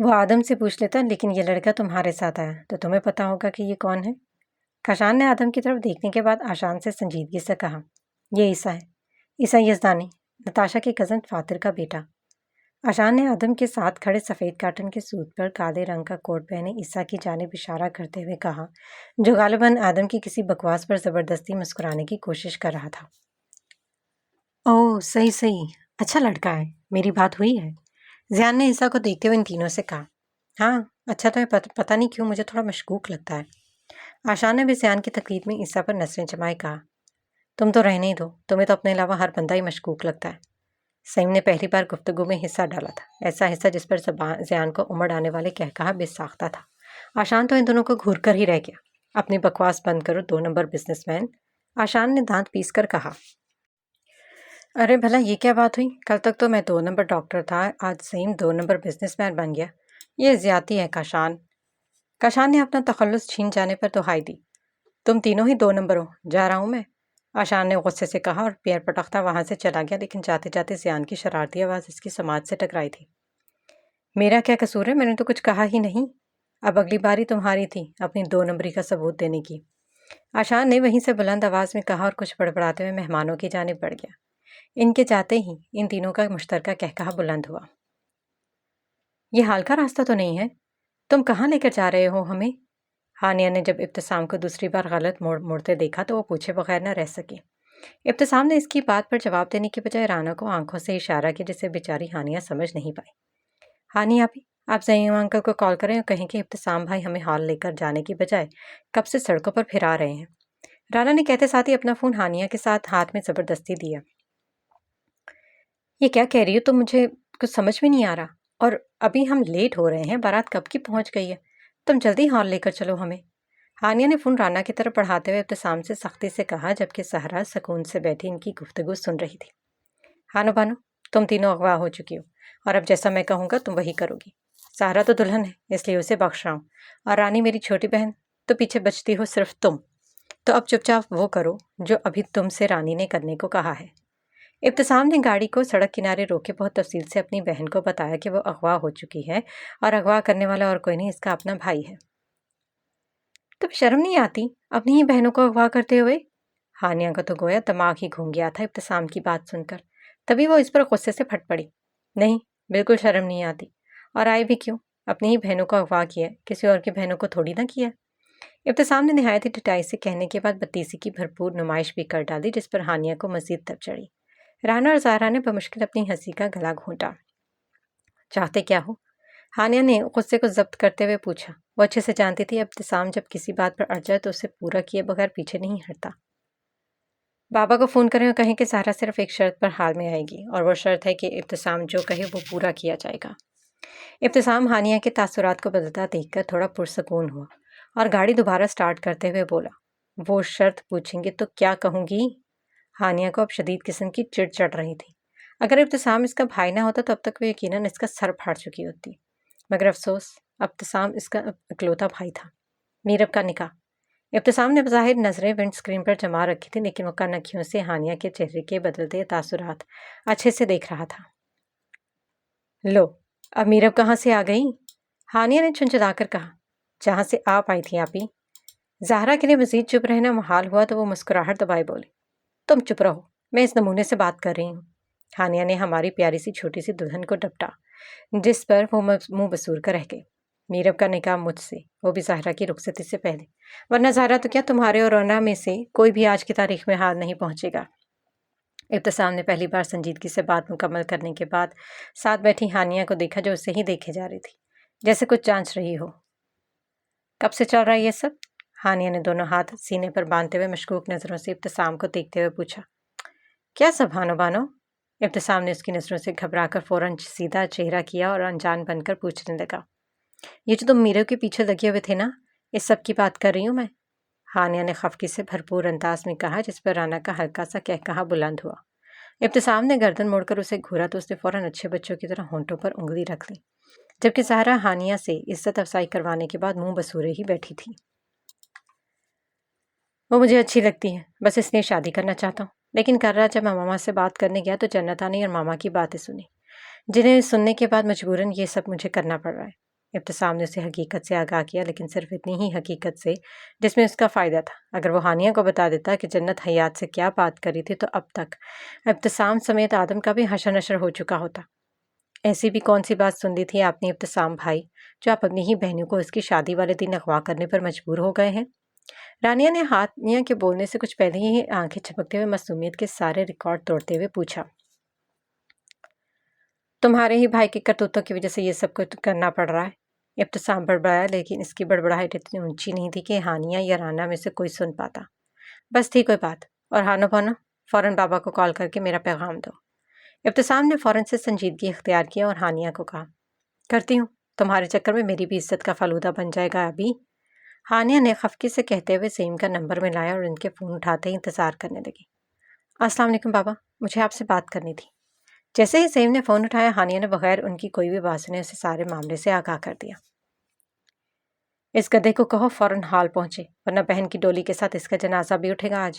وہ آدم سے پوچھ لیتا لیکن یہ لڑکا تمہارے ساتھ آیا تو تمہیں پتا ہوگا کہ یہ کون ہے؟ کاشان نے آدم کی طرف دیکھنے کے بعد آشان سے سنجیدگی سے کہا، یہ عیسیٰ ہے، عیسیٰ یزدانی، نتاشا کے کزن فاتر کا بیٹا۔ آشان نے آدم کے ساتھ کھڑے سفید کاٹن کے سوٹ پر کالے رنگ کا کوٹ پہنے عیسیٰ کی جانب اشارہ کرتے ہوئے کہا، جو غالباً آدم کی کسی بکواس پر زبردستی مسکرانے کی کوشش کر رہا تھا۔ اوہ صحیح صحیح، اچھا لڑکا ہے، میری بات ہوئی ہے؟ زیان نے عیسیٰ کو دیکھتے ہوئے ان تینوں سے کہا۔ ہاں اچھا، تو پتہ نہیں کیوں مجھے تھوڑا مشکوک لگتا ہے۔ آشان نے بھی زیان کی تقلید میں عیسیٰ پر نظریں جمائے کہا، تم تو رہنے ہی دو، تمہیں تو اپنے علاوہ ہر بندہ ہی مشکوک لگتا ہے۔ سعیم نے پہلی بار گفتگو میں حصہ ڈالا تھا، ایسا حصہ جس پر زیان کو امڑ آنے والے کہا بے ساختہ تھا۔ آشان تو ان دونوں کو گھور کر ہی رہ گیا۔ اپنی بکواس بند کرو 2 نمبر بزنس مین، آشان نے دانت پیس کر کہا۔ ارے بھلا یہ کیا بات ہوئی؟ کل تک تو میں 2 نمبر ڈاکٹر تھا، آج سعیم 2 نمبر بزنس مین بن گیا، یہ زیادتی ہے کاشان۔ کاشان نے اپنا تخلص چھین جانے پر دہائی دی، تم تینوں ہی 2 نمبر ہو، جا رہا ہوں میں، آشان نے غصے سے کہا اور پیر پٹکتا وہاں سے چلا گیا، لیکن جاتے جاتے زیان کی شرارتی آواز اس کی سماعت سے ٹکرائی تھی۔ میرا کیا قصور ہے؟ میں نے تو کچھ کہا ہی نہیں، اب اگلی باری تمہاری تھی اپنی 2 نمبری کا ثبوت دینے کی، آشان نے وہیں سے بلند آواز میں کہا اور کچھ بڑبڑاتے ہوئے مہمانوں کی جانب بڑھ گیا۔ ان کے جاتے ہی ان تینوں کا مشترکہ کہا بلند ہوا، یہ حال کا راستہ تو نہیں ہے، تم کہاں لے کر جا رہے ہو ہمیں؟ ہانیہ نے جب ابتسام کو دوسری بار غلط موڑتے دیکھا تو وہ پوچھے بغیر نہ رہ سکی۔ ابتسام نے اس کی بات پر جواب دینے کے بجائے رانا کو آنکھوں سے اشارہ کیا، جسے بیچاری ہانیہ سمجھ نہیں پائی۔ ہانیہ آپ زعیم انکل کو کال کریں اور کہیں کہ ابتسام بھائی ہمیں ہال لے کر جانے کی بجائے کب سے سڑکوں پر پھرا رہے ہیں۔ رانا نے کہتے ساتھ ہی اپنا فون ہانیہ کے ساتھ ہاتھ میں زبردستی دیا۔ یہ کیا کہہ رہی ہو تم؟ مجھے کچھ سمجھ میں نہیں آ رہا، اور ابھی ہم لیٹ ہو رہے ہیں، بارات کب کی پہنچ گئی ہے، تم جلدی ہال لے کر چلو ہمیں۔ ہانیہ نے فون رانا کی طرف بڑھاتے ہوئے ابتسام سے سختی سے کہا، جبکہ سہرا سکون سے بیٹھی ان کی گفتگو سن رہی تھی۔ ہانو بانو، تم تینوں اغوا ہو چکی ہو، اور اب جیسا میں کہوں گا تم وہی کرو گی۔ سہرا تو دلہن ہے اس لیے اسے بخش رہا ہوں، اور رانی میری چھوٹی بہن، تو پیچھے بچتی ہو صرف تم، تو اب چپ چاپ وہ کرو جو ابھی تم سے رانی نے کرنے کو کہا ہے۔ ابتسام نے گاڑی کو سڑک کنارے روکے بہت تفصیل سے اپنی بہن کو بتایا کہ وہ اغوا ہو چکی ہے، اور اغوا کرنے والا اور کوئی نہیں، اس کا اپنا بھائی ہے۔ تم شرم نہیں آتی اپنی ہی بہنوں کو اغوا کرتے ہوئے؟ ہانیہ کا تو گویا دماغ ہی گھوم گیا تھا ابتسام کی بات سن کر، تبھی وہ اس پر غصے سے پھٹ پڑی۔ نہیں، بالکل شرم نہیں آتی، اور آئے بھی کیوں؟ اپنی ہی بہنوں کو اغوا کیا، کسی اور کی بہنوں کو تھوڑی نہ کیا۔ ابتسام نے نہایت ہی ٹٹائی سے کہنے کے بعد بدتیزی کی بھرپور نمائش بھی کر ڈالی، جس پر ہانیہ کو مزید تب چڑھی۔ رانا اور زہرا نے بمشکل اپنی ہنسی کا گلا گھونٹا۔ چاہتے کیا ہو؟ ہانیہ نے غصے کو ضبط کرتے ہوئے پوچھا۔ وہ اچھے سے جانتی تھی ابتسام جب کسی بات پر اڑ جائے تو اسے پورا کیے بغیر پیچھے نہیں ہٹتا۔ بابا کو فون کریں اور کہیں کہ سہرا صرف ایک شرط پر حال میں آئے گی، اور وہ شرط ہے کہ ابتسام جو کہے وہ پورا کیا جائے گا۔ ابتسام ہانیہ کے تاثرات کو بدلتا دیکھ کر تھوڑا پرسکون ہوا، اور گاڑی دوبارہ سٹارٹ کرتے ہوئے بولا، وہ شرط پوچھیں گے تو کیا کہوں گی؟ ہانیہ کو اب شدید قسم کی چڑ چڑھ رہی تھی۔ اگر ابتسام اس کا بھائی نہ ہوتا تو اب تک وہ یقیناً اس کا سر پھاڑ چکی ہوتی، مگر افسوس ابتسام اس کا اکلوتا بھائی تھا۔ میرب کا نکاح۔ ابتسام نے بظاہر نظریں ونڈ اسکرین پر جما رکھی تھی، لیکن وہ کنکھیوں سے ہانیہ کے چہرے کے بدلتے تاثرات اچھے سے دیکھ رہا تھا۔ لو، اب میرب کہاں سے آ گئی؟ ہانیہ نے چھنچھلا کر کہا، جہاں سے آپ آئی تھی آپی۔ زہرا کے لیے مزید چپ رہنا محال ہوا تو وہ مسکراہٹ دبائے بولی، تم چپ رہو، میں اس نمونے سے بات کر رہی ہوں۔ ہانیہ نے ہماری پیاری سی چھوٹی سی دلہن کو ڈپٹا، جس پر وہ منہ بسور کر رہ گئے۔ میرب کا نکاح مجھ سے، وہ بھی زہرا کی رخصتی سے پہلے، ورنہ زہرا تو کیا تمہارے اور رونا میں سے کوئی بھی آج کی تاریخ میں ہار نہیں پہنچے گا۔ ابتسام نے پہلی بار سنجیدگی سے بات مکمل کرنے کے بعد ساتھ بیٹھی ہانیہ کو دیکھا، جو اسے ہی دیکھے جا رہی تھی، جیسے کچھ جانچ رہی ہو۔ کب سے چل رہا ہے یہ سب؟ ہانیہ نے دونوں ہاتھ سینے پر باندھتے ہوئے مشکوک نظروں سے ابتسام کو دیکھتے ہوئے پوچھا۔ کیا سب ہانو بانو؟ ابتسام نے اس کی نظروں سے گھبرا کر فوراً سیدھا چہرہ کیا اور انجان بن کر پوچھنے لگا، یہ جو تم میرے کے پیچھے لگے ہوئے تھے نا، اس سب کی بات کر رہی ہوں میں۔ ہانیہ نے خفگی سے بھرپور انداز میں کہا، جس پر رانا کا ہلکا سا کہا بلند ہوا۔ ابتسام نے گردن موڑ کر اسے گھورا تو اس نے فوراً اچھے بچوں کی طرح ہونٹوں پر انگلی رکھ لی، جبکہ زہرا ہانیہ سے عزت افزائی کروانے کے بعد منہ بسورے ہی بیٹھی تھی۔ وہ مجھے اچھی لگتی ہے، بس اس لیے شادی کرنا چاہتا ہوں، لیکن کر رہا جب میں ماما سے بات کرنے گیا تو جنت آنی اور ماما کی باتیں سنی، جنہیں سننے کے بعد مجبوراً یہ سب مجھے کرنا پڑ رہا ہے۔ ابتسام نے اسے حقیقت سے آگاہ کیا، لیکن صرف اتنی ہی حقیقت سے جس میں اس کا فائدہ تھا۔ اگر وہ ہانیہ کو بتا دیتا کہ جنت حیات سے کیا بات کری تھی تو اب تک ابتسام سمیت آدم کا بھی حشر نشر ہو چکا ہوتا۔ ایسی بھی کون سی بات سن لی تھی آپ نے ابتسام بھائی، جو آپ اپنی ہی بہنوں کو اس کی شادی والے دن اغوا کرنے پر مجبور ہو گئے ہیں؟ رانیہ نے ہانیہ کے بولنے سے کچھ پہلے ہی آنکھیں چھپکتے ہوئے معصومیت کے سارے ریکارڈ توڑتے ہوئے پوچھا۔ تمہارے ہی بھائی کے کرتوتوں کی وجہ سے یہ سب کچھ کرنا پڑ رہا ہے۔ ابتسام بڑبڑایا، لیکن اس کی بڑبڑاہٹ اتنی اونچی نہیں تھی کہ ہانیہ یا رانا میں سے کوئی سن پاتا۔ بس تھی کوئی بات، اور ہانو بانو، فوراً بابا کو کال کر کے میرا پیغام دو۔ ابتسام نے فوراً سے سنجیدگی اختیار کیا اور ہانیہ کو کہا، کرتی ہوں، تمہارے چکر میں میری بھی عزت کا فلودہ بن جائے گا ابھی۔ ہانیہ نے خفگی سے کہتے ہوئے سیم کا نمبر میں لایا اور ان کے فون اٹھاتے ہی انتظار کرنے لگی۔ السلام علیکم بابا، مجھے آپ سے بات کرنی تھی۔ جیسے ہی سیم نے فون اٹھایا، ہانیہ نے بغیر ان کی کوئی بھی بات سنے اسے سارے معاملے سے آگاہ کر دیا۔ اس گدھے کو کہو فوراً حال پہنچے، ورنہ بہن کی ڈولی کے ساتھ اس کا جنازہ بھی اٹھے گا آج۔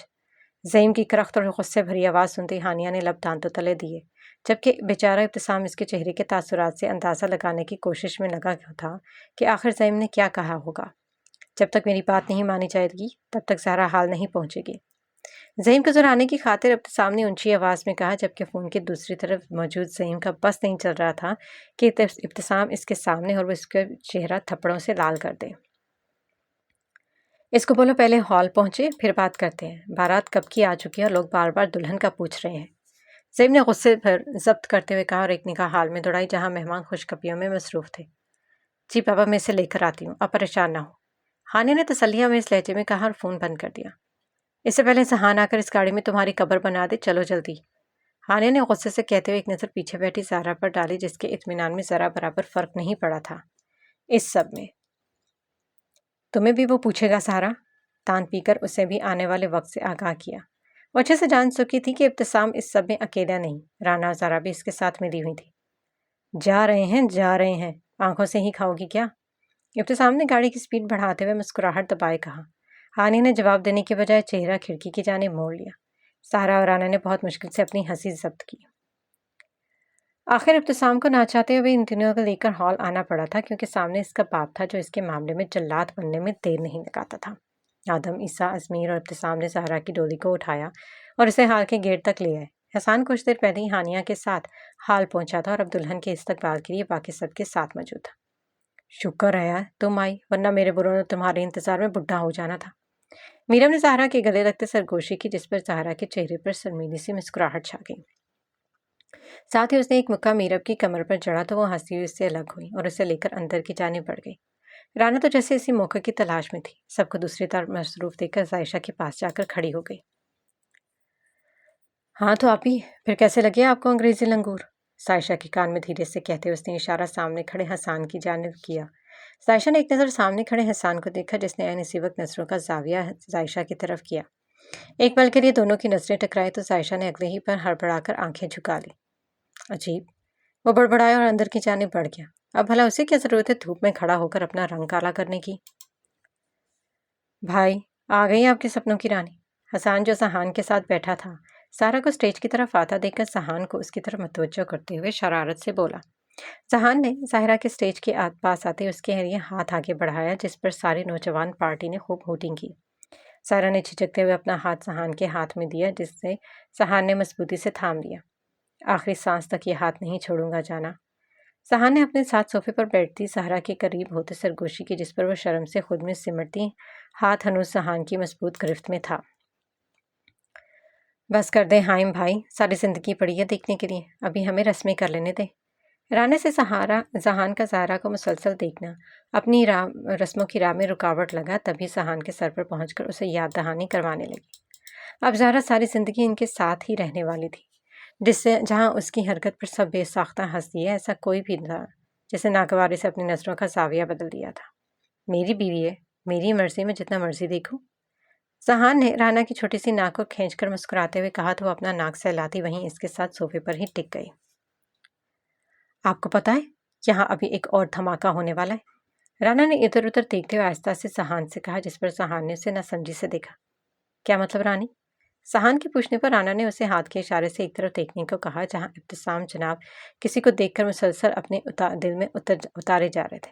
زعیم کی کرخت اور غصے بھری آواز سنتے ہی ہانیہ نے لب دانتوں تلے دیے، جبکہ بیچارہ ابتسام اس کے چہرے کے تاثرات سے اندازہ لگانے کی کوشش میں لگا تھا کہ آخر زعیم نے کیا کہا ہوگا۔ جب تک میری بات نہیں مانی جائے گی تب تک زہرا حال نہیں پہنچے گی، زعیم کو زرانے کی خاطر ابتسام نے اونچی آواز میں کہا، جبکہ فون کی دوسری طرف موجود زعیم کا بس نہیں چل رہا تھا کہ ابتسام اس کے سامنے اور وہ اس کا چہرہ تھپڑوں سے لال کر دے۔ اس کو بولو پہلے ہال پہنچے پھر بات کرتے ہیں، بارات کب کی آ چکی ہے اور لوگ بار بار دلہن کا پوچھ رہے ہیں۔ زعیم نے غصے پر ضبط کرتے ہوئے کہا اور ایک نگاہ حال میں دوڑائی جہاں مہمان خوشخبریوں میں مصروف تھے۔ جی بابا، میں اسے لے کر آتی ہوں، آپ پریشان نہ ہو، ہانیہ نے تسلیہ میں اس لہجے میں کہا اور فون بند کر دیا۔ اس سے پہلے سہان آ کر اس گاڑی میں تمہاری قبر بنا دے، چلو جلدی۔ ہانیہ نے غصے سے کہتے ہوئے ایک نظر پیچھے بیٹھی زہرا پر ڈالی، جس کے اطمینان میں ذرا برابر فرق نہیں پڑا تھا اس سب میں۔ تمہیں بھی وہ پوچھے گا سہارا، تان پی کر اسے بھی آنے والے وقت سے آگاہ کیا۔ وہ اچھے سے جان چکی تھی کہ ابتسام اس سب میں اکیلا نہیں، رانا اور زہرا بھی اس کے ساتھ ملی ہوئی تھی۔ جا رہے ہیں، آنکھوں سے ہی کھاؤ گی کیا؟ ابتسام نے گاڑی کی سپیڈ بڑھاتے ہوئے مسکراہٹ دبائے کہا۔ ہانیہ نے جواب دینے کے بجائے چہرہ کھڑکی کی جانب موڑ لیا۔ سہارا اور رانا نے بہت مشکل سے اپنی ہنسی ضبط کی۔ آخر ابتسام کو نہ چاہتے ہوئے ان تینوں کو لے کر ہال آنا پڑا تھا، کیونکہ سامنے اس کا باپ تھا جو اس کے معاملے میں جلاد بننے میں دیر نہیں لگاتا تھا۔ آدم، عیسیٰ، ازمیر اور ابتسام نے زہرا کی ڈولی کو اٹھایا اور اسے ہال کے گیٹ تک لے آئے۔ احسان کچھ دیر پہلے ہی ہانیہ کے ساتھ ہال پہنچا تھا اور اب دلہن کے استقبال کے لیے باقی سب کے ساتھ موجود تھا۔ شکر ہے تم آئی، ورنہ میرے بروں نے تمہارے انتظار میں بڈھا ہو جانا تھا۔ میرم نے زہرا کے گلے لگتے سرگوشی کی، جس پر زہرا کے چہرے پر شرمیلی سی مسکراہٹ چھا گئی۔ ساتھ ہی اس نے ایک مکہ میرب کی کمر پر جڑا تو وہ ہنسی ہوئی اس سے الگ ہوئی اور اسے لے کر اندر کی جانب بڑھ گئی۔ رانا تو جیسے اسی موقع کی تلاش میں تھی، سب کو دوسری طرف مصروف دیکھ کر عائشہ کے پاس جا کر کھڑی ہو گئی۔ ہاں تو آپ ہی، پھر کیسے لگے آپ کو انگریزی لنگور؟ عائشہ کے کان میں دھیرے سے کہتے ہوئے اس نے اشارہ سامنے کھڑے حسان کی جانب کیا۔ عائشہ نے ایک نظر سامنے کھڑے حسان کو دیکھا، جس نے عین اسی وقت نظروں کا زاویہ عائشہ کی طرف کیا۔ ایک پل کے لیے دونوں کی نظریں ٹکرائی تو عائشہ نے اگلے ہی پر ہڑبڑا کر آنکھیں جھکا لی۔ عجیب، وہ بڑبڑایا اور اندر کی جانب بڑھ گیا۔ اب بھلا اسے کیا ضرورت ہے دھوپ میں کھڑا ہو کر اپنا رنگ کالا کرنے کی؟ بھائی، آ گئی آپ کے سپنوں کی رانی؟ حسان جو سہان کے ساتھ بیٹھا تھا، سارا کو اسٹیج کی طرف آتا دیکھ کر سہان کو اس کی طرف متوجہ کرتے ہوئے شرارت سے بولا۔ سہان نے ظاہرہ کے اسٹیج کے پاس آتے اس کے لیے ہاتھ آگے بڑھایا، جس پر ساری نوجوان پارٹی نے خوب ہوٹنگ کی۔ سارا نے جھجکتے ہوئے اپنا ہاتھ سہان کے ہاتھ میں دیا، جس سے سہان نے مضبوطی سے تھام لیا۔ آخری سانس تک یہ ہاتھ نہیں چھوڑوں گا جانا۔ سہان نے اپنے ساتھ صوفے پر بیٹھتی سہرا کے قریب ہوتے سرگوشی کی، جس پر وہ شرم سے خود میں سمٹتی ہاتھ ہنوز سہان کی مضبوط گرفت میں تھا۔ بس کر دے حائم بھائی، ساری زندگی پڑی ہے دیکھنے کے لیے، ابھی ہمیں رسمیں کر لینے دے۔ رانے سے سہان کا زہرا کو مسلسل دیکھنا اپنی رسموں کی راہ میں رکاوٹ لگا، تبھی سہان کے سر پر پہنچ کر اسے یاد دہانی کروانے لگی۔ اب زہرا ساری زندگی ان کے ساتھ ہی رہنے والی تھی، جہاں اس کی حرکت پر سب بے ساختہ ہنس دیے، ایسا کوئی بھی تھا جسے ناگواری سے اپنی نظروں کا زاویہ بدل دیا تھا۔ میری بیوی ہے، میری مرضی میں جتنا مرضی دیکھوں۔ سہان نے رانا کی چھوٹی سی ناک کو کھینچ کر مسکراتے ہوئے کہا تو وہ اپنا ناک سہلاتی وہیں اس کے ساتھ صوفے پر ہی ٹک گئی۔ آپ کو پتا ہے یہاں ابھی ایک اور دھماکہ ہونے والا ہے؟ رانا نے ادھر ادھر دیکھتے ہوئے آہستہ سے سہان سے کہا، جس پر سہان نے اسے ناسمجھی سے دیکھا۔ کیا مطلب رانی؟ سہان کے پوچھنے پر رانا نے اسے ہاتھ کے اشارے سے ایک طرف دیکھنے کو کہا جہاں ابتسام جناب کسی کو دیکھ کر مسلسل اپنے دل میں اتارے جا رہے تھے۔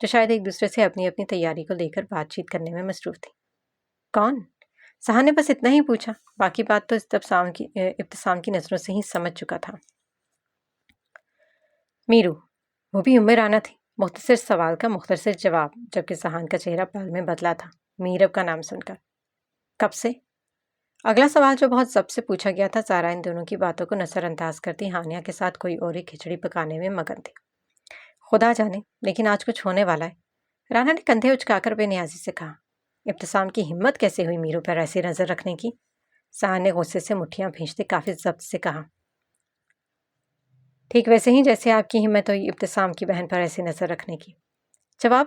جو شاید ایک دوسرے سے اپنی اپنی تیاری کو لے کر بات چیت کرنے میں مصروف تھی۔ کون؟ ذہان نے بس اتنا ہی پوچھا، باقی بات تو ابتسام کی نظروں سے ہی سمجھ چکا تھا۔ میرو، وہ بھی عمرانہ تھی۔ مختصر سوال کا مختصر جواب، جبکہ ذہان کا چہرہ پل میں بدلا تھا میرب کا نام سن کر۔ کب سے؟ اگلا سوال جو بہت ضبط سے پوچھا گیا تھا، سارا ان دونوں کی باتوں کو نظر انداز کرتی ہانیہ کے ساتھ کوئی اور ایک کھچڑی پکانے میں مگن تھی۔ خدا جانے، لیکن آج کچھ ہونے والا ہے، رانا نے کندھے اچکا کر بے نیازی سے کہا۔ ابتسام کی ہمت کیسے ہوئی میرو پر ایسی نظر رکھنے کی؟ ذہان نے غصے سے مٹھیاں بھینچتے کافی ضبط سے کہا۔ ٹھیک ویسے ہی جیسے آپ کی ہمت ہوئی ابتسام کی بہن پر ایسی نظر رکھنے کی۔ جواب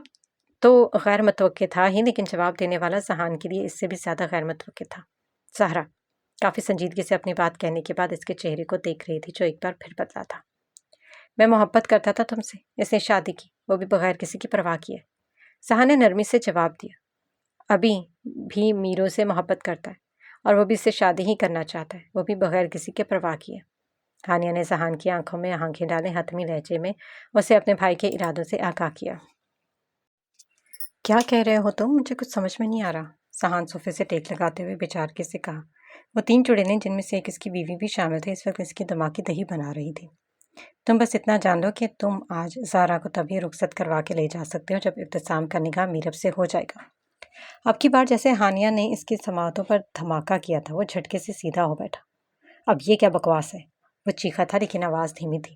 تو غیر متوقع تھا ہی، لیکن جواب دینے والا ذہان کے لیے اس سے بھی زیادہ غیر متوقع تھا۔ زہرا کافی سنجیدگی سے اپنی بات کہنے کے بعد اس کے چہرے کو دیکھ رہی تھی، جو ایک بار پھر بدلا تھا۔ میں محبت کرتا تھا تم سے، اس نے شادی کی، وہ بھی بغیر کسی کی پرواہ کیے۔ ذہان نے نرمی سے جواب دیا۔ ابھی بھی میرو سے محبت کرتا ہے اور وہ بھی اس سے شادی ہی کرنا چاہتا ہے، وہ بھی بغیر کسی کے پرواہ کیے۔ ہانیہ نے ذہان کی آنکھوں میں آنکھیں ڈالیں، حتمی لہجے میں اسے اپنے بھائی کے ارادوں سے آگاہ کیا۔ کیا کہہ رہے ہو تم؟ مجھے کچھ سمجھ میں نہیں آ رہا، ذہان صوفے سے ٹیک لگاتے ہوئے بےچارگی سے کہا۔ وہ 3 چڑیلیں، جن میں سے ایک اس کی بیوی بھی شامل تھے، اس وقت اس کی دماغ کی دہی بنا رہی تھی۔ تم بس اتنا جان لو کہ تم آج زہرا کو تبھی رخصت کروا کے لے جا سکتے ہو جب ابتسام کا نکاح میرب سے ہو جائے گا۔ اب کی بار جیسے ہانیہ نے اس کی سماعتوں پر دھماکہ کیا تھا، وہ جھٹکے سے سیدھا ہو بیٹھا۔ اب یہ کیا بکواس ہے؟ وہ چیخا تھا، لیکن آواز دھیمی تھی۔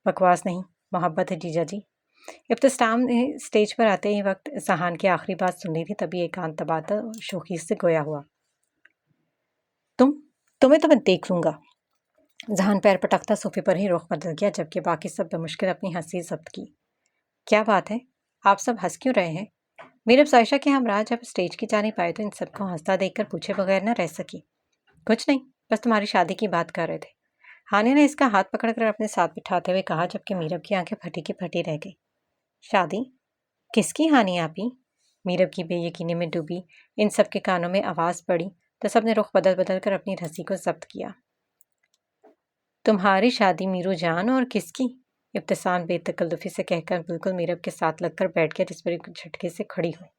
بکواس نہیں، محبت ہے جیجا جی۔ ابتسام نے اسٹیج پر آتے ہی وقت ذہان کی آخری بات سن لی تھی، تبھی ایکانت تبادلہ شوخی سے گویا ہوا۔ تمہیں تو میں دیکھ لوں گا۔ ذہان پیر پٹکتا صوفے پر ہی رخ بدل گیا، جبکہ باقی سب بمشکل اپنی ہنسی ضبط کی۔ کیا بات ہے؟ آپ سب ہنس کیوں رہے ہیں؟ میرب عائشہ کے ہمراہ جب اسٹیج کی جانب آئے تو ان سب کو ہنستا دیکھ کر پوچھے بغیر نہ رہ سکی۔ کچھ نہیں، بس تمہاری شادی کی بات کر رہے تھے، ہانیہ نے اس کا ہاتھ پکڑ کر اپنے ساتھ بٹھاتے ہوئے کہا، جبکہ میرب کی آنکھیں پھٹی کی پھٹی رہ گئی۔ شادی؟ کس کی ہانیہ آپی؟ میرب کی بے یقینی میں ڈوبی ان سب کے کانوں میں آواز پڑی تو سب نے رخ بدل بدل کر اپنی ہنسی کو ضبط کیا۔ تمہاری شادی میرو جان، اور کس کی؟ ابتسام بے تکلفی سے کہہ کر بالکل میرب کے ساتھ لگ کر بیٹھ گیا، جس پر ایک جھٹکے سے کھڑی ہوئی۔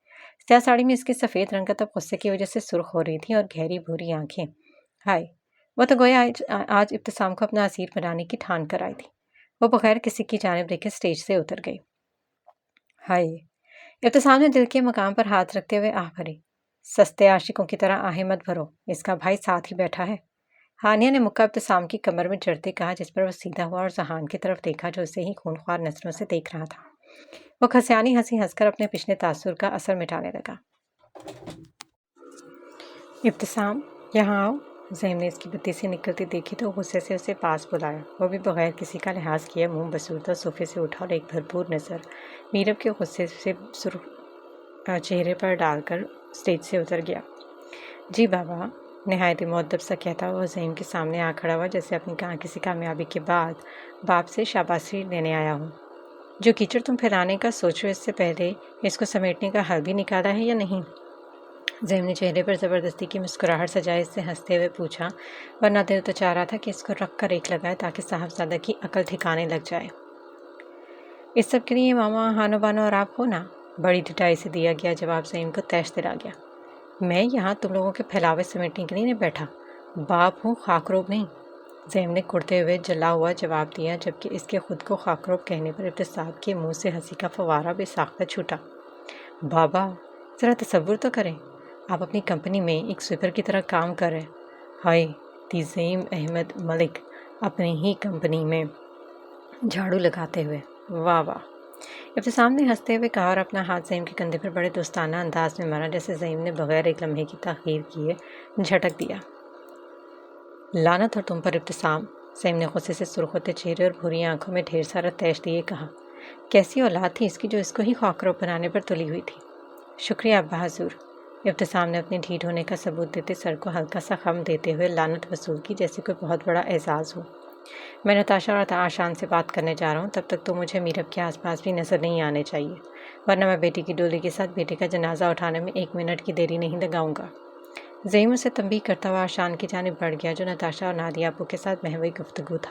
سیاہ ساڑی میں اس کی سفید رنگت اب غصے کی وجہ سے سرخ ہو رہی تھی، اور گہری بھوری آنکھیں، ہائے، وہ تو گویا آج ابتسام کو اپنا اسیر بنانے کی ٹھان کر آئی تھی۔ وہ بغیر کسی کی جانب دیکھے اسٹیج سے اتر گئی۔ ہائے! ابتسام نے دل کے مقام پر ہاتھ رکھتے ہوئے آہ بھری۔ سستے عاشقوں کی طرح آہیں مت بھرو، اس کا بھائی ساتھ ہی بیٹھا ہے۔ ہانیہ نے مکہ ابتسام کی کمر میں جڑتے کہا، جس پر وہ سیدھا ہوا اور ذہان کی طرف دیکھا، جو اسے ہی خونخوار نظروں سے دیکھ رہا تھا۔ وہ کھسیانی ہنسی ہنس کر اپنے پچھلے تاثر کا اثر مٹانے لگا۔ ابتسام، یہاں آؤ۔ زیم نے اس کی بتی سے نکلتی دیکھی تو غصے سے اسے پاس بلایا۔ وہ بھی بغیر کسی کا لحاظ کیے منہ بسودہ صوفے سے اٹھا اور ایک بھرپور نظر میرب کے غصے سے سرخ چہرے پر ڈال کر اسٹیج سے اتر گیا۔ جی بابا، نہایت ہی مؤدب سا کہتا ہوا زیم کے سامنے آ کھڑا ہوا، جیسے اپنی کسی کامیابی کے بعد باپ سے شاباشی لینے آیا ہوں۔ جو کیچڑ تم پھیلانے کا سوچو، اس سے پہلے اس کو سمیٹنے کا حل بھی نکالا ہے یا نہیں؟ زیم نے چہرے پر زبردستی کی مسکراہٹ سجائے اس سے ہنستے ہوئے پوچھا، ورنہ دل تو چاہ رہا تھا کہ اس کو رکھ کر ایک لگائے تاکہ صاحبزادہ کی عقل ٹھکانے لگ جائے۔ اس سب کے لیے ماما ہانو بانو اور آپ ہو نا؟ بڑی ڈٹائی سے دیا گیا جواب زیم کو تیش دلا گیا۔ میں یہاں تم لوگوں کے پھیلاوے سمیٹنے کے لیے نہیں بیٹھا، باپ ہوں، خاکروب نہیں۔ زیم نے کڑتے ہوئے جلا ہوا جواب دیا، جبکہ اس کے خود کو خاکروب کہنے پر ابتسام کے منہ سے ہنسی کا فوارہ بے ساختہ چھوٹا۔ بابا، ذرا تصور تو کریں، آپ اپنی کمپنی میں ایک سویپر کی طرح کام کر رہے ہیں۔ ہائے! زیم احمد ملک اپنی ہی کمپنی میں جھاڑو لگاتے ہوئے، واہ واہ! ابتسام نے ہنستے ہوئے کہا اور اپنا ہاتھ زیم کے کندھے پر بڑے دوستانہ انداز میں مارا، جیسے زیم نے بغیر ایک لمحے کی تاخیر کیے جھٹک دیا۔ لعنت ہو تم پر ابتسام! زیم نے غصے سے سرخ ہوتے چہرے اور بھوری آنکھوں میں ڈھیر سارا تیش دیے کہا۔ کیسی اولاد تھی اس کی جو اس کو ہی خاکروب بنانے پر تلی ہوئی تھی؟ شکریہ ابا حضور! ابتسام نے اپنے ڈھیٹ ہونے کا ثبوت دیتے سر کو ہلکا سا خم دیتے ہوئے لعنت وصول کی، جیسے کوئی بہت بڑا اعزاز ہو۔ میں نتاشا اور آشان سے بات کرنے جا رہا ہوں، تب تک تو مجھے میرب کے آس پاس بھی نظر نہیں آنے چاہیے، ورنہ میں بیٹی کی ڈولی کے ساتھ بیٹے کا جنازہ اٹھانے میں 1 منٹ کی دیری نہیں لگاؤں گا۔ زیم اسے تنبیہ کرتا ہوا آشان کی جانب بڑھ گیا، جو نتاشا اور نادیہ ابو کے ساتھ محوی گفتگو تھا۔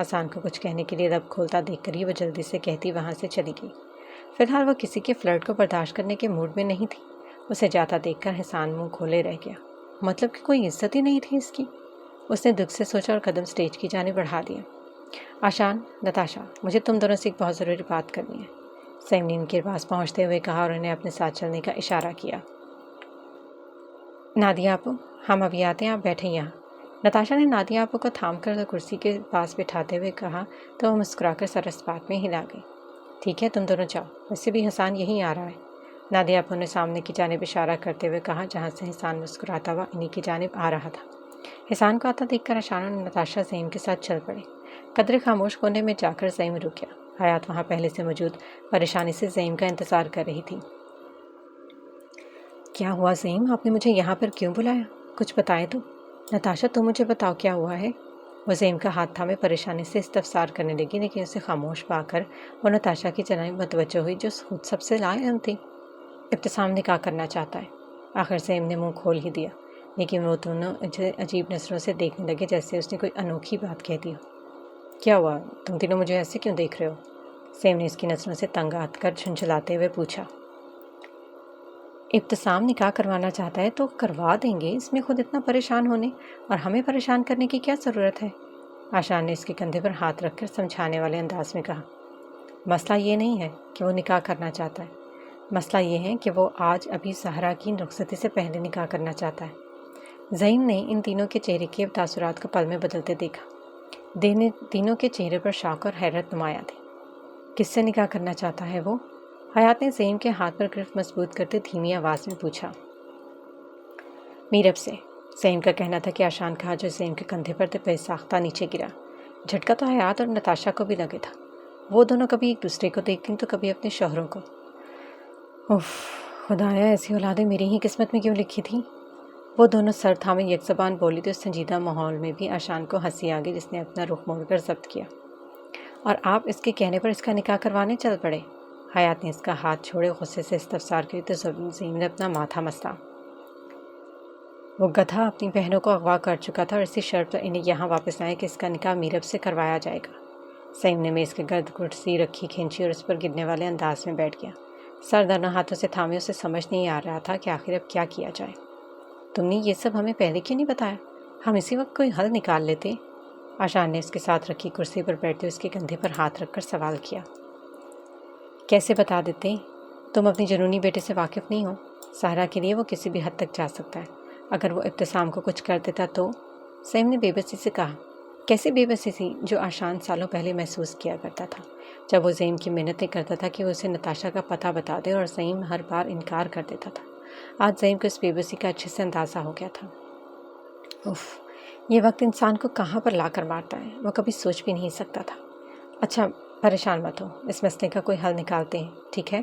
حسان کو کچھ کہنے کے لیے لب کھولتا دیکھ کر ہی وہ جلدی سے کہتی وہاں سے چلی گئی۔ فی الحال وہ کسی کے فلرٹ کو برداشت کرنے کے موڈ میں نہیں تھی۔ اسے جاتا دیکھ کر حسان منہ کھولے رہ گیا۔ مطلب کہ کوئی عزت ہی نہیں تھی اس کی۔ اس نے دکھ سے سوچا اور قدم سٹیج کی جانب بڑھا دیا۔ آشان، نتاشا، مجھے تم دونوں سے ایک بہت ضروری بات کرنی ہے، سیم نے ان کے پاس پہنچتے ہوئے کہا اور انہیں اپنے ساتھ چلنے کا اشارہ کیا۔ نادیہ آپو، ہم ابھی آتے ہیں، آپ بیٹھیں یہاں۔ نتاشا نے نادیہ آپو کو تھام کر کرسی کے پاس بٹھاتے ہوئے کہا تو وہ مسکرا کر سر اس بات میں ہلا گئی۔ ٹھیک ہے، تم دونوں جاؤ، ویسے بھی حسان یہیں آ رہا ہے۔ نادیہ آپو نے سامنے کی جانب اشارہ کرتے ہوئے کہا جہاں سے حسان مسکراتا ہوا انہی کی جانب آ رہا تھا۔ حسان کو آتا دیکھ کر آشان اور نتاشا زیم کے ساتھ چل پڑے۔ قدرے خاموش کونے میں جا کر زیم رک گیا۔ حیات وہاں پہلے سے موجود پریشانی سے زیم کا انتظار کر رہی تھی۔ کیا ہوا زیم، آپ نے مجھے یہاں پر کیوں بلایا؟ کچھ بتائے تو۔ نتاشا، تم مجھے بتاؤ کیا ہوا ہے؟ وہ زیم کا ہاتھ تھامے پریشانی سے استفسار کرنے لگی، لیکن اسے خاموش پا کر وہ نتاشا کی جانب متوجہ ہوئی جو خود سب سے لاعلم تھی۔ ابتسام نکاح کرنا چاہتا ہے۔ آخر زیم نے منہ کھول ہی دیا، لیکن وہ دونوں عجیب نظروں سے دیکھنے لگے جیسے اس نے کوئی انوکھی بات کہہ دی ہو۔ کیا ہوا، تم تینوں مجھے ایسے کیوں دیکھ رہے ہو؟ زیم نے اس کی نظروں سے تنگ آ کر جھنجھلاتے ہوئے پوچھا۔ ابتسام نکاح کروانا چاہتا ہے تو کروا دیں گے، اس میں خود اتنا پریشان ہونے اور ہمیں پریشان کرنے کی کیا ضرورت ہے؟ آشان نے اس کے کندھے پر ہاتھ رکھ کر سمجھانے والے انداز میں کہا۔ مسئلہ یہ نہیں ہے کہ وہ نکاح کرنا چاہتا ہے، مسئلہ یہ ہے کہ وہ آج ابھی زہرا کی رخصتی سے پہلے نکاح کرنا چاہتا ہے۔ زیم نے ان تینوں کے چہرے کے تاثرات کو پل میں بدلتے دیکھا۔ تینوں کے چہرے پر شوق اور حیرت نمایاں تھی۔ کس سے نکاح کرنا چاہتا ہے وہ؟ حیات نے زیم کے ہاتھ پر گرفت مضبوط کرتے دھیمی آواز میں پوچھا۔ میرب سے، زیم کا کہنا تھا کہ آشان کہا جو زیم کے کندھے پر بے ساختہ نیچے گرا۔ جھٹکا تو حیات اور نتاشا کو بھی لگے تھا۔ وہ دونوں کبھی ایک دوسرے کو دیکھیں تو کبھی اپنے شوہروں کو۔ اف، خدایا، ایسی اولادیں میری ہی قسمت میں کیوں لکھی تھیں؟ وہ دونوں سر تھامے یک زبان بولی تو اس سنجیدہ ماحول میں بھی آشان کو ہنسی آ گئی، جس نے اپنا رخ موڑ کر ضبط کیا۔ اور آپ اس کے کہنے پر اس کا نکاح کروانے چل پڑے؟ حیات نے اس کا ہاتھ چھوڑے غصے سے استفسار کی تو زیم نے اپنا ماتھا مسلا۔ وہ گدھا اپنی بہنوں کو اغوا کر چکا تھا اور اسی شرط پر انہیں یہاں واپس لائے کہ اس کا نکاح میرب سے کروایا جائے گا۔ زیم نے میز کے گرد کرسی رکھی کھینچی اور اس پر گرنے والے انداز میں بیٹھ گیا۔ سر دونوں ہاتھوں سے تھامے اسے سمجھ نہیں آ رہا تھا کہ آخر اب کیا کیا جائے۔ تم نے یہ سب ہمیں پہلے کیوں نہیں بتایا؟ ہم اسی وقت کوئی حل نکال لیتے۔ آشان نے اس کے ساتھ رکھی کرسی پر بیٹھتے اس کے کندھے پر ہاتھ رکھ کر سوال کیا۔ کیسے بتا دیتے؟ تم اپنی جنونی بیٹے سے واقف نہیں ہو۔ زہرا کے لیے وہ کسی بھی حد تک جا سکتا ہے۔ اگر وہ ابتسام کو کچھ کر دیتا تو؟ زیم نے بے بسی سے کہا۔ کیسی بے بسی تھی جو آشان سالوں پہلے محسوس کیا کرتا تھا، جب وہ زیم کی منتیں کرتا تھا کہ وہ اسے نتاشا کا پتہ بتا دے اور زیم ہر بار انکار کر دیتا تھا۔ آج زیم کو اس بے بسی کا اچھے سے اندازہ ہو گیا تھا۔ اف، یہ وقت انسان کو کہاں پر لا کر مارتا ہے، وہ کبھی سوچ بھی نہیں سکتا تھا۔ اچھا، پریشان مت ہو، اس مسئلے کا کوئی حل نکالتے ہیں، ٹھیک ہے؟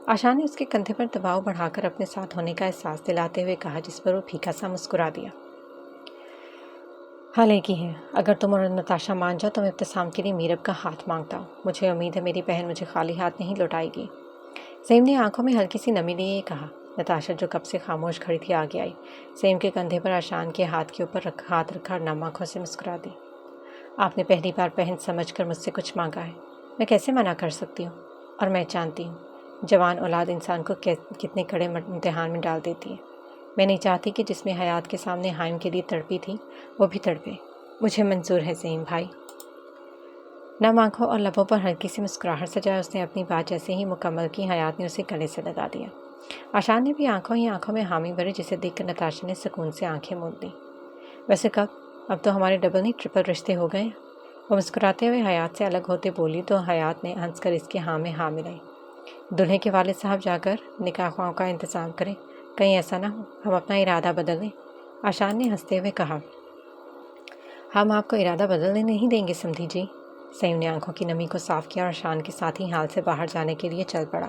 آشان نے اس کے کندھے پر دباؤ بڑھا کر اپنے ساتھ ہونے کا احساس دلاتے ہوئے کہا، جس پر وہ پھیکا سا مسکرا دیا۔ حال ایک ہی ہے، اگر تم اور نتاشا مان جاؤ تو میں ابتسام کے لیے میرب کا ہاتھ مانگتا ہوں۔ مجھے امید ہے میری بہن مجھے خالی ہاتھ نہیں لوٹائے گی۔ زیم نے آنکھوں میں ہلکی سی نمی لیے کہا۔ نتاشا جو کب سے خاموش کھڑی تھی آگے آئی، زیم کے کندھے پر آشان کے ہاتھ کے اوپر ہاتھ رکھا اور نم آنکھوں سے مسکرا دی۔ آپ نے پہلی بار بہن سمجھ کر مجھ سے کچھ مانگا ہے، میں کیسے منع کر سکتی ہوں؟ اور میں جانتی ہوں جوان اولاد انسان کو کتنے کڑے امتحان میں ڈال دیتی ہے۔ میں نہیں چاہتی کہ جس میں حیات کے سامنے حائم کے لیے تڑپی تھی وہ بھی تڑپے۔ مجھے منظور ہے زیم بھائی۔ نم آنکھوں اور لبوں پر ہلکی سی مسکراہٹ سجائے اس نے اپنی بات جیسے ہی مکمل کی، حیات نے اسے گلے سے لگا دیا۔ آشان نے بھی آنکھوں ہی آنکھوں میں حامی بھری، جسے دیکھ کر نتاشا نے سکون سے آنکھیں موند لیں۔ ویسے کب؟ اب تو ہمارے ڈبل نہیں ٹرپل رشتے ہو گئے۔ وہ مسکراتے ہوئے حیات سے الگ ہوتے بولی تو حیات نے ہنس کر اس کے ہاں میں ہاں ملائی۔ دلہے کے والد صاحب جا کر نکاح خواہوں کا انتظام کریں، کہیں ایسا نہ ہو ہم اپنا ارادہ بدل لیں۔ آشان نے ہنستے ہوئے کہا۔ ہم آپ کو ارادہ بدلنے نہیں دیں گے سمدھی جی۔ زیم نے آنکھوں کی نمی کو صاف کیا اور آشان کے ساتھ ہی حال سے باہر جانے کے لیے چل پڑا۔